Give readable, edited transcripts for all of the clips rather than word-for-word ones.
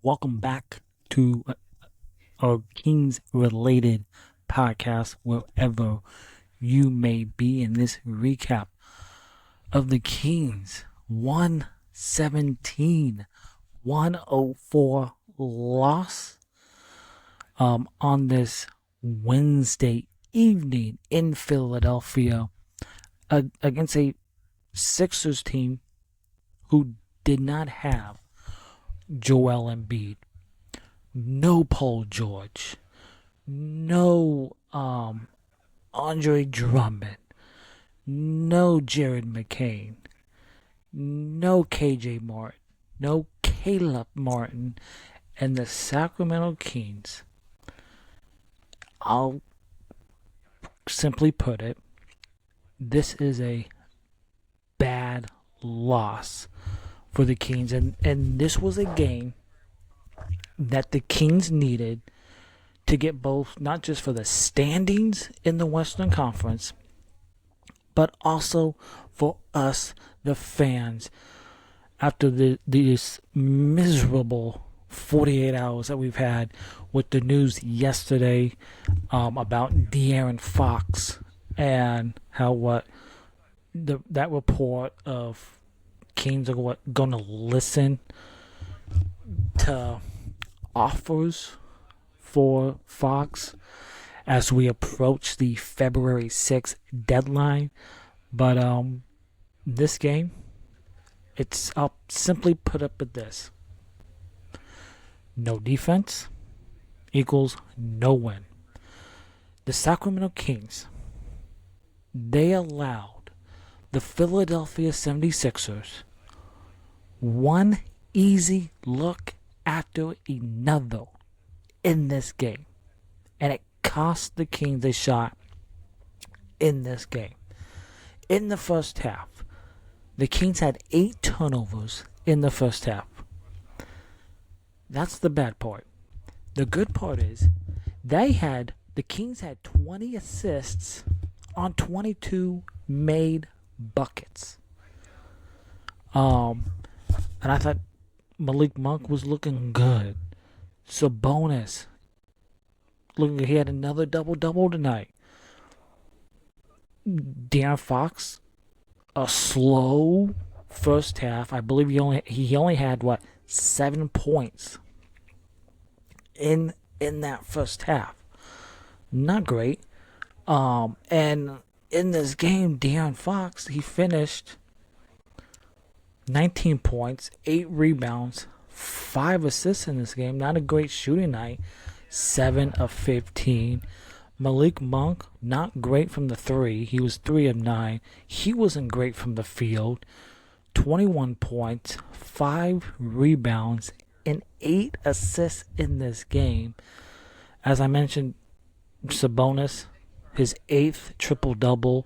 Welcome back to our Kings related podcast, wherever you may be in this recap of the Kings 104 loss on this Wednesday evening in Philadelphia against a Sixers team who did not have Joel Embiid, no Paul George, no Andre Drummond, no Jared McCain, no KJ Martin, no Caleb Martin, and the Sacramento Kings. I'll simply put it, this is a bad loss for the Kings, and this was a game that the Kings needed to get both, not just for the standings in the Western Conference, but also for us, the fans, after these miserable 48 hours that we've had with the news yesterday about De'Aaron Fox and how that report of Kings are going to listen to offers for Fox as we approach the February 6th deadline. But this game, I'll simply put up with this: no defense equals no win. The Sacramento Kings, they allowed the Philadelphia 76ers one easy look after another in this game. And it cost the Kings a shot in this game. In the first half, the Kings had 8 turnovers in the first half. That's the bad part. The good part is the Kings had 20 assists on 22 made buckets. And I thought Malik Monk was looking good. Sabonis, he had another double-double tonight. De'Aaron Fox, a slow first half. I believe he only had 7 points in that first half. Not great. And in this game, De'Aaron Fox, he finished 19 points, 8 rebounds, 5 assists in this game. Not a great shooting night. 7 of 15. Malik Monk, not great from the 3. He was 3 of 9. He wasn't great from the field. 21 points, 5 rebounds, and 8 assists in this game. As I mentioned, Sabonis, his 8th triple-double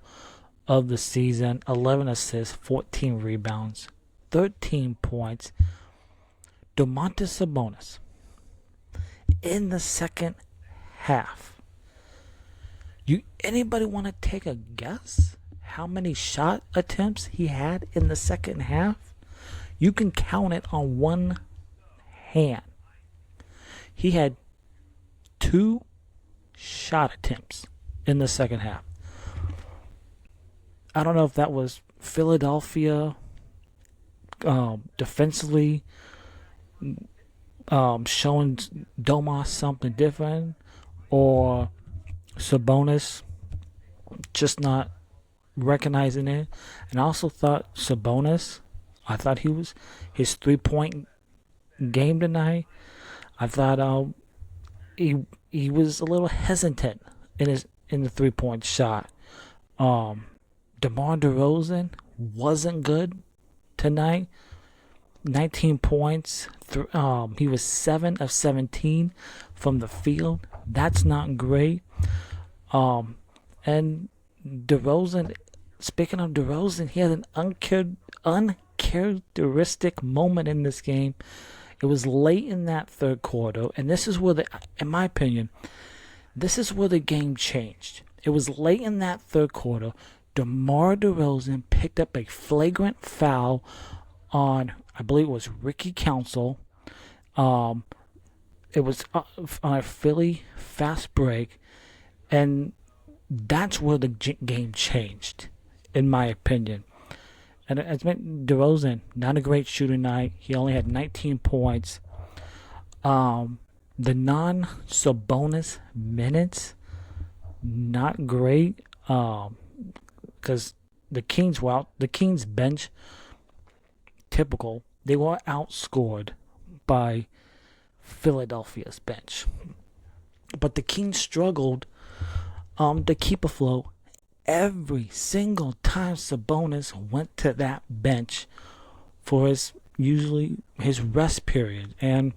of the season, 11 assists, 14 rebounds, 13 points. Domantas Sabonis, in the second half, anybody want to take a guess how many shot attempts he had in the second half? You can count it on one hand. He had 2 shot attempts in the second half. I don't know if that was Philadelphia defensively showing Domas something different, or Sabonis just not recognizing it. And I also thought Sabonis, his 3-point game tonight, I thought he was a little hesitant in the 3-point shot. DeMar DeRozan wasn't good tonight. 19 points. He was 7 of 17 from the field. That's not great. And DeRozan, speaking of DeRozan, he had an uncharacteristic moment in this game. It was late in that third quarter, and this is where in my opinion, this is where the game changed. It was late in that third quarter. DeMar DeRozan picked up a flagrant foul on, I believe it was Ricky Council, Um, it was on a Philly fast break, and that's where the game changed, in my opinion. And as meant DeRozan, not a great shooting night. He only had 19 points. The non-Sabonis minutes, not great. Because the Kings bench, typical. They were outscored by Philadelphia's bench, but the Kings struggled to keep afloat every single time Sabonis went to that bench for usually his rest period, and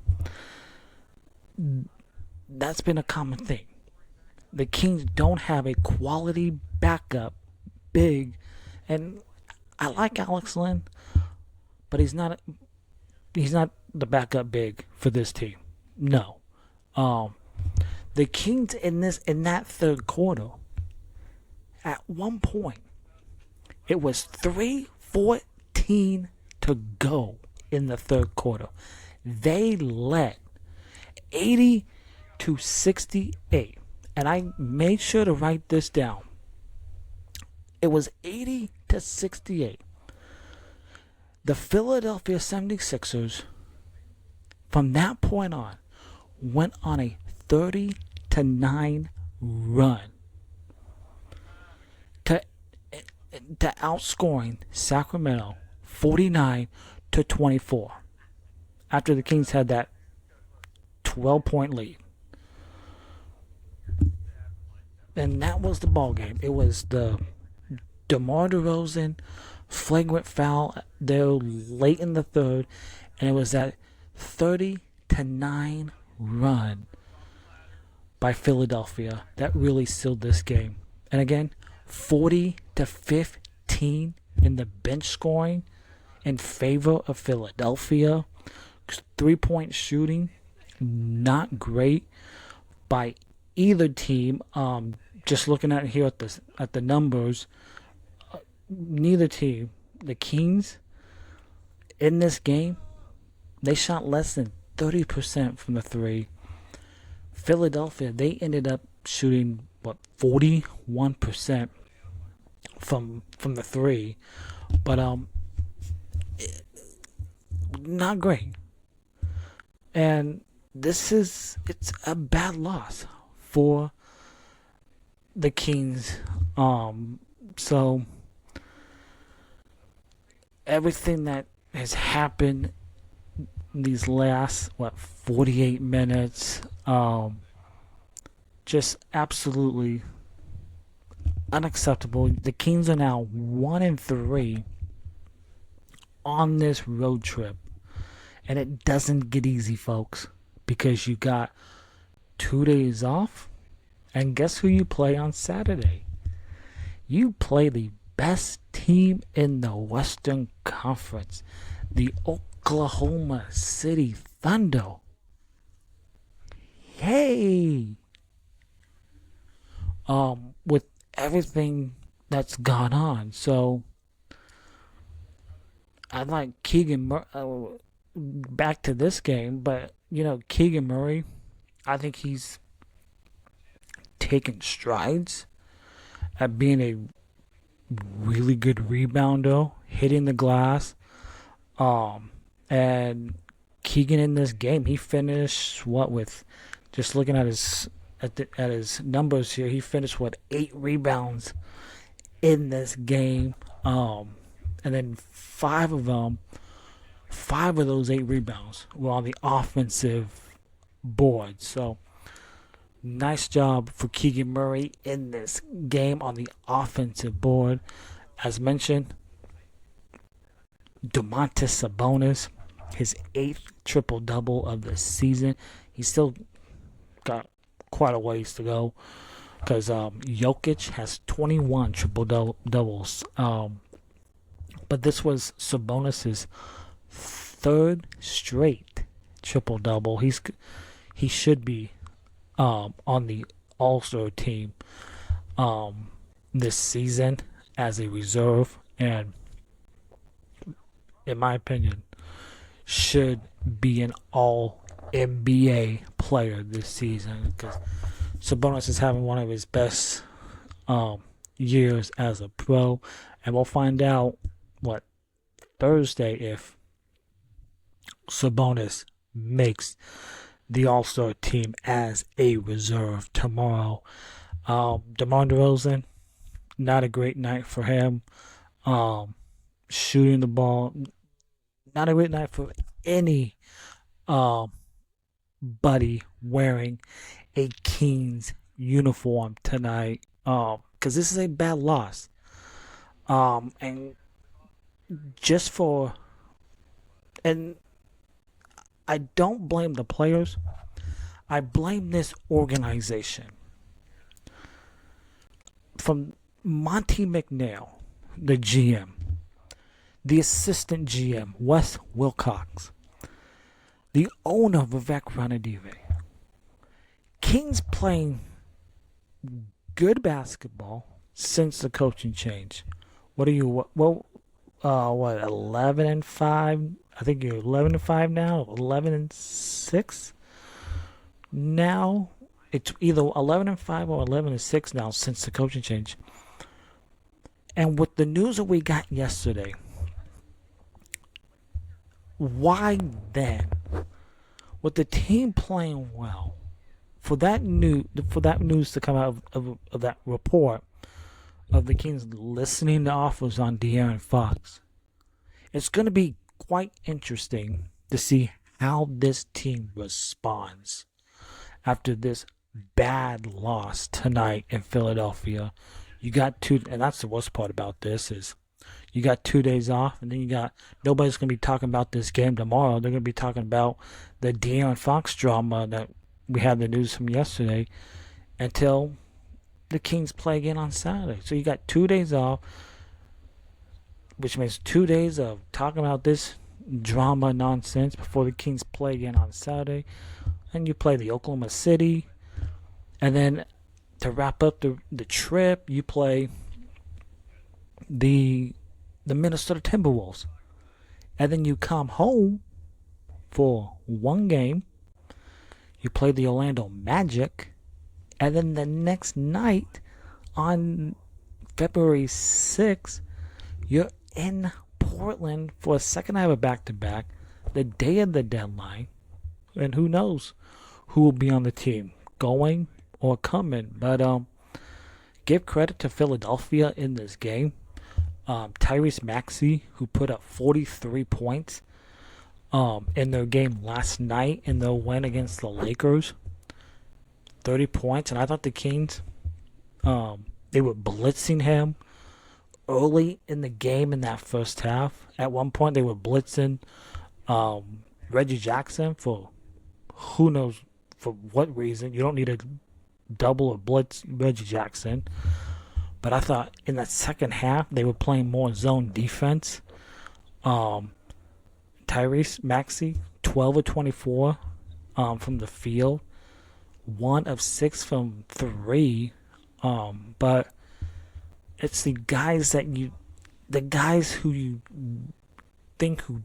that's been a common thing. The Kings don't have a quality backup big, and I like Alex Lynn, but he's not the backup big for this team. No. The Kings in that third quarter, at one point, it was 3:14 to go in the third quarter. They led 80-68. And I made sure to write this down. It was 80-68. The Philadelphia 76ers, from that point on, went on a 30-9 run to outscoring Sacramento 49-24 after the Kings had that 12-point lead. And that was the ball game. It was the DeMar DeRozan flagrant foul there late in the third, and it was that 30-9 run by Philadelphia that really sealed this game. And again, 40-15 in the bench scoring in favor of Philadelphia. 3-point shooting, not great by either team. Just looking at here at the numbers, neither team, the Kings, in this game, they shot less than 30% from the three. Philadelphia, they ended up shooting 41% from the three, but not great. And it's a bad loss for the Kings. So everything that has happened these last 48 minutes, just absolutely unacceptable. The Kings are now 1-3 on this road trip, and it doesn't get easy, folks, because you got 2 days off, and guess who you play on Saturday? You play the best team in the Western Conference, the Oklahoma City Thunder. Yay! With everything that's gone on, so I'd like Keegan Murray back to this game, but Keegan Murray, I think he's taken strides at being a really good rebounder, hitting the glass. And Keegan in this game, he finished with just looking at his numbers here, he finished 8 rebounds in this game. And then 5 of those 8 rebounds were on the offensive board. So nice job for Keegan Murray in this game on the offensive board. As mentioned, Domantas Sabonis, his 8th triple-double of the season. He's still got quite a ways to go because Jokic has 21 triple-doubles. But this was Sabonis' 3rd straight triple-double. He should be on the All-Star team this season as a reserve, and in my opinion, should be an all NBA player this season because Sabonis is having one of his best years as a pro, and we'll find out Thursday if Sabonis makes the All-Star team as a reserve tomorrow. DeMar DeRozan, not a great night for him. Shooting the ball, not a great night for any buddy wearing a Kings uniform tonight. Because this is a bad loss. And just for, and I don't blame the players. I blame this organization. From Monty McNair, the GM, the assistant GM, Wes Wilcox, the owner, Vivek Ranadive. Kings playing good basketball since the coaching change. What are you? Well, 11-5? I think you're 11-5 now. 11-6 now. It's either 11-5 or 11-6 now since the coaching change. And with the news that we got yesterday, why then, with the team playing well, for that news to come out of that report of the Kings listening to offers on De'Aaron Fox, it's going to be quite interesting to see how this team responds after this bad loss tonight in Philadelphia. You got and that's the worst part about this is you got 2 days off, and then nobody's going to be talking about this game tomorrow. They're going to be talking about the De'Aaron Fox drama that we had the news from yesterday until the Kings play again on Saturday. So you got 2 days off, which means 2 days of talking about this drama nonsense before the Kings play again on Saturday. And you play the Oklahoma City. And then to wrap up the trip, you play the Minnesota Timberwolves. And then you come home for one game. You play the Orlando Magic. And then the next night, on February 6th, you're in Portland for a second night of a back-to-back, the day of the deadline. And who knows who will be on the team, going or coming. But give credit to Philadelphia in this game. Tyrese Maxey, who put up 43 points in their game last night in their win against the Lakers. 30 points. And I thought the Kings, they were blitzing him early in the game in that first half. At one point, they were blitzing Reggie Jackson for who knows for what reason. You don't need a double or blitz Reggie Jackson. But I thought in that second half, they were playing more zone defense. Tyrese Maxey, 12 of 24 from the field. 1 of 6 from 3. But it's the guys who you think who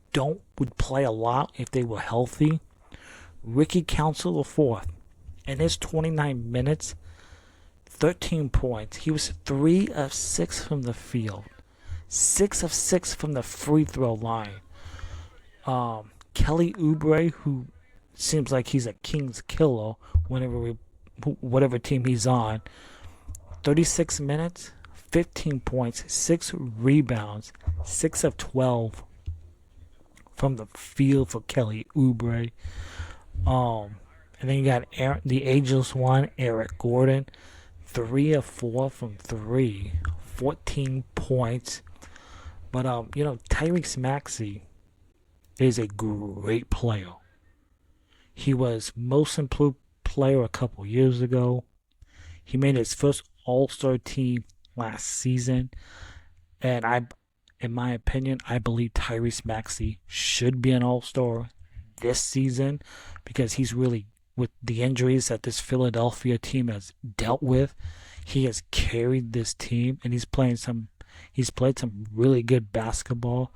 would play a lot if they were healthy. Ricky Council IV, in his 29 minutes, 13 points. He was 3 of 6 from the field, 6 of 6 from the free throw line. Kelly Oubre, who seems like he's a Kings killer whatever team he's on, 36 minutes, 15 points, 6 rebounds, 6 of 12 from the field for Kelly Oubre. And then you got the ageless one, Eric Gordon, 3 of 4 from 3, 14 points. But Tyrese Maxey is a great player. He was most improved player a couple years ago. He made his first All-Star team last season. And in my opinion, I believe Tyrese Maxey should be an All-Star this season because he's really, with the injuries that this Philadelphia team has dealt with, he has carried this team and he's played some really good basketball.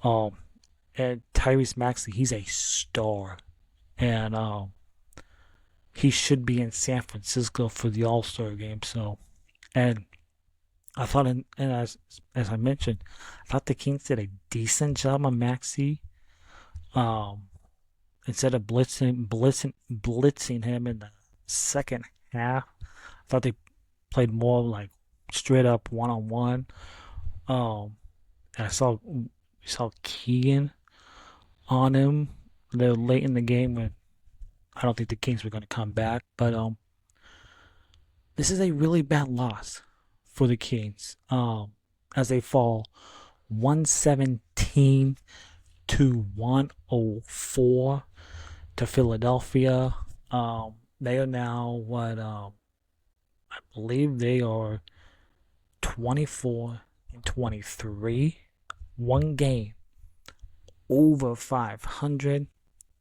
And Tyrese Maxey, he's a star and he should be in San Francisco for the All-Star game. So, and I thought, and as I mentioned, I thought the Kings did a decent job on Maxi. Um, Instead of blitzing him in the second half, I thought they played more like straight up one on one. And I saw Keegan on him there late in the game when I don't think the Kings were going to come back. But this is a really bad loss for the Kings. As they fall 117 to 104 to Philadelphia. They are now what I believe they are 24 and 23. One game over 500.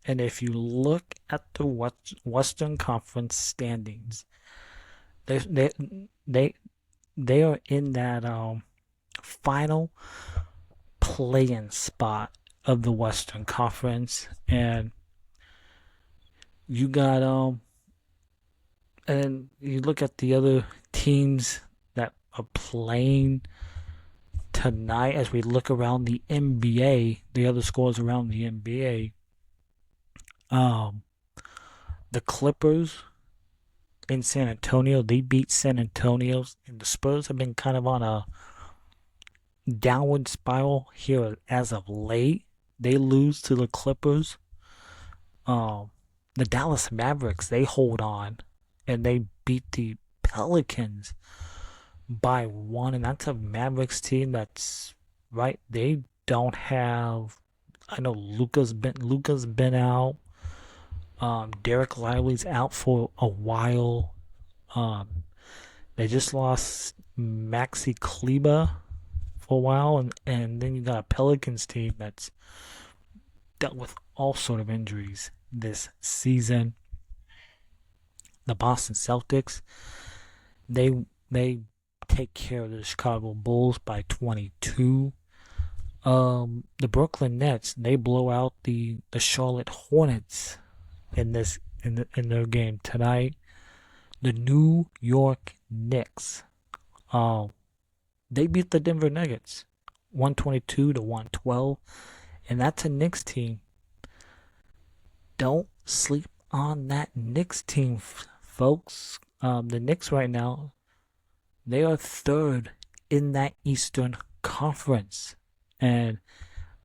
And if you look at the Western Conference standings, they they they are in that final play-in spot of the Western Conference, and you got and you look at the other teams that are playing tonight as we look around the NBA, the other scores around the NBA. Um, the Clippers in San Antonio, they beat San Antonio, and the Spurs have been kind of on a downward spiral here as of late. They lose to the Clippers. The Dallas Mavericks, they hold on and they beat the Pelicans by one, and that's a Mavericks team that's right. They don't have. I know Luka's been out. Derek Lively's out for a while. They just lost Maxi Kleba for a while, and then you got a Pelicans team that's dealt with all sort of injuries this season. The Boston Celtics, they take care of the Chicago Bulls by 22. The Brooklyn Nets, they blow out the Charlotte Hornets in their game tonight. The New York Knicks, they beat the Denver Nuggets 122 to 112, and that's a Knicks team. Don't sleep on that Knicks team, folks. The Knicks right now, they are third in that Eastern Conference, and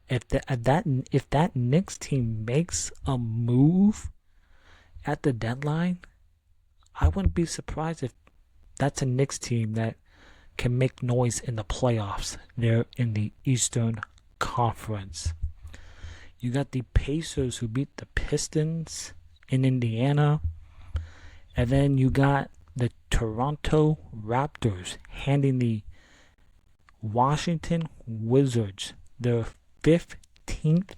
if that Knicks team makes a move at the deadline, I wouldn't be surprised if that's a Knicks team that can make noise in the playoffs. They're in the Eastern Conference. You got the Pacers who beat the Pistons in Indiana. And then you got the Toronto Raptors handing the Washington Wizards their 15th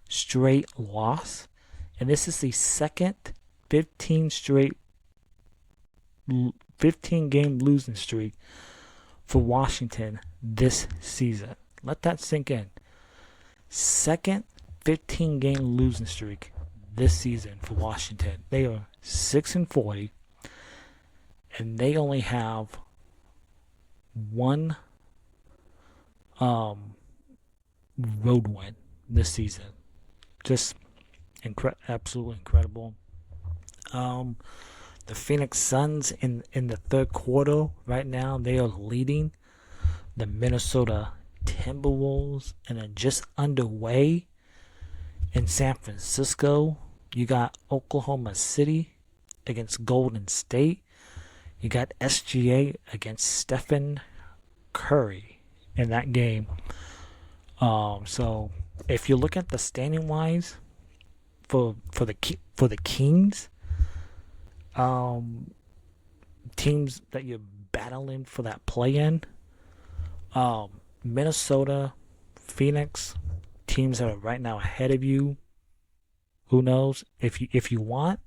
straight loss. And this is the second 15 game losing streak for Washington this season. Let that sink in. Second 15 game losing streak this season for Washington. They are 6-40, and they only have one road win this season. Just absolutely incredible. The Phoenix Suns in the third quarter right now, they are leading the Minnesota Timberwolves, and are just underway in San Francisco. You got Oklahoma City against Golden State. You got SGA against Stephen Curry in that game. So if you look at the standing wise for the Kings, teams that you're battling for that play-in, Minnesota, Phoenix, teams that are right now ahead of you. Who knows? If you want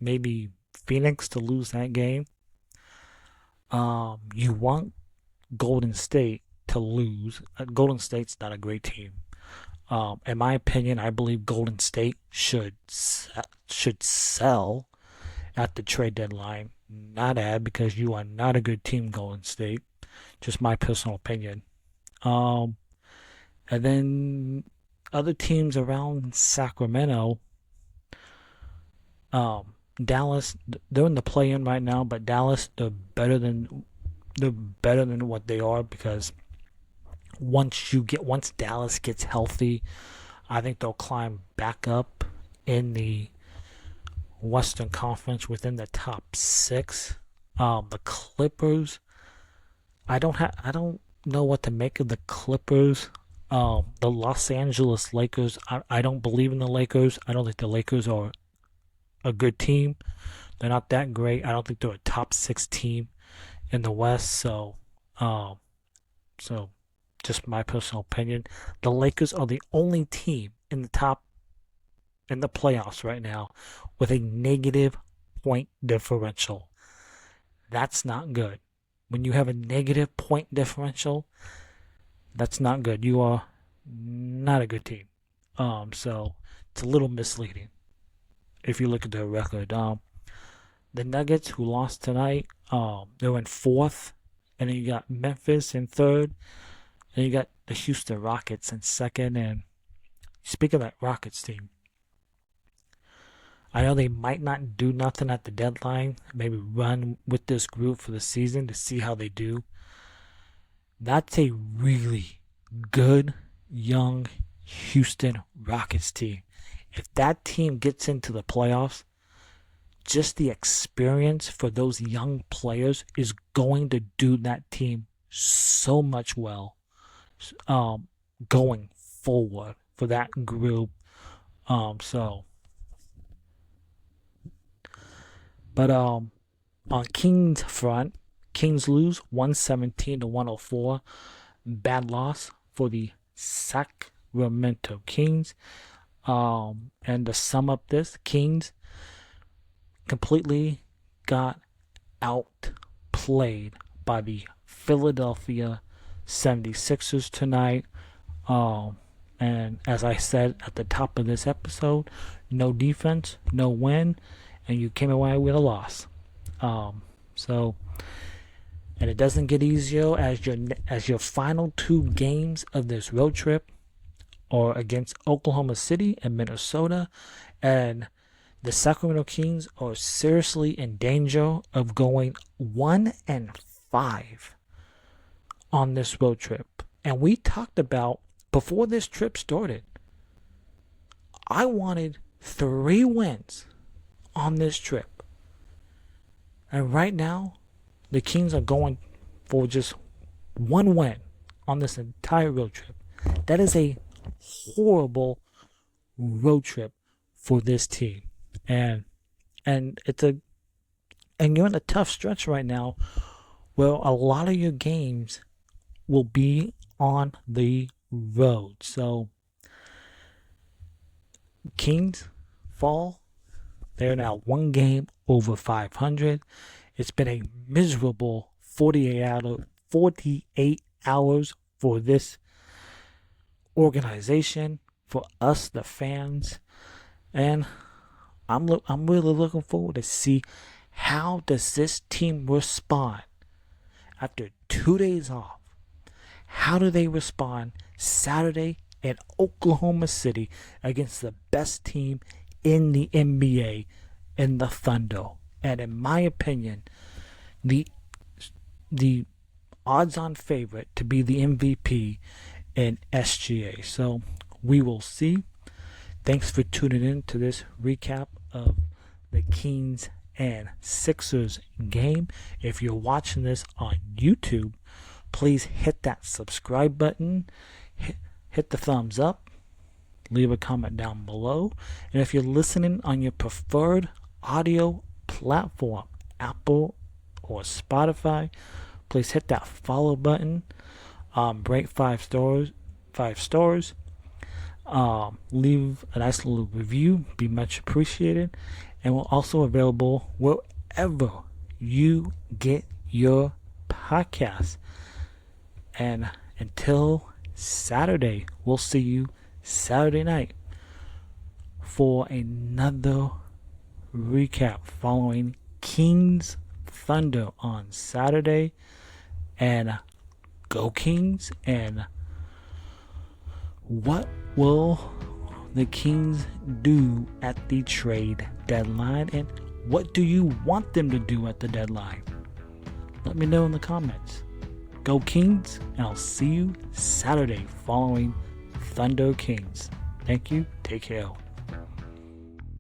maybe Phoenix to lose that game. You want Golden State to lose. Golden State's not a great team. In my opinion, I believe Golden State should sell at the trade deadline, not add, because you are not a good team, Golden State. Just my personal opinion. Um, and then other teams around Sacramento, Dallas, they're in the play-in right now, but Dallas, they're better than what they are, because once Dallas gets healthy, I think they'll climb back up in the Western Conference within the top six. The Clippers, I don't know what to make of the Clippers. The Los Angeles Lakers, I don't believe in the Lakers. I don't think the Lakers are a good team. They're not that great. I don't think they're a top six team in the West. Um, so just my personal opinion. The Lakers are the only team in the playoffs right now with a negative point differential. That's not good. When you have a negative point differential, that's not good. You are not a good team. So it's a little misleading if you look at their record. The Nuggets, who lost tonight, they're in fourth, and then you got Memphis in third, and you got the Houston Rockets in second. And speaking of that Rockets team, I know they might not do nothing at the deadline, maybe run with this group for the season to see how they do. That's a really good young Houston Rockets team. If that team gets into the playoffs, just the experience for those young players is going to do that team so much well, going forward for that group. So, but on Kings front, Kings lose 117-104. Bad loss for the Sacramento Kings. And to sum up this, Kings completely got outplayed by the Philadelphia 76ers tonight. And as I said at the top of this episode, no defense, no win, and you came away with a loss. So, and it doesn't get easier as your final two games of this road trip are against Oklahoma City and Minnesota, and the Sacramento Kings are seriously in danger of going 1-5 on this road trip. And we talked about, before this trip started, I wanted 3 wins on this trip. And right now, the Kings are going for just 1 win on this entire road trip. That is a horrible road trip for this team. And you're in a tough stretch right now where a lot of your games will be on the road. So Kings fall. They're now 1 game over 500. It's been a miserable 48 hours for this organization, for us, the fans, and I'm really looking forward to see how does this team respond after 2 days off. How do they respond Saturday in Oklahoma City against the best team in the NBA, in the Thunder? And in my opinion, the odds-on favorite to be the MVP in SGA. So we will see. Thanks for tuning in to this recap of the Kings and Sixers game. If you're watching this on YouTube, please hit that subscribe button, hit the thumbs up, leave a comment down below. And if you're listening on your preferred audio platform, Apple or Spotify, please hit that follow button. Rate 5 stars. Leave a nice little review, be much appreciated. And we're also available wherever you get your podcasts. And until Saturday, we'll see you Saturday night for another recap following Kings Thunder on Saturday. And go Kings. And what will the Kings do at the trade deadline? And what do you want them to do at the deadline? Let me know in the comments. Go Kings, and I'll see you Saturday following Thunder Kings. Thank you. Take care.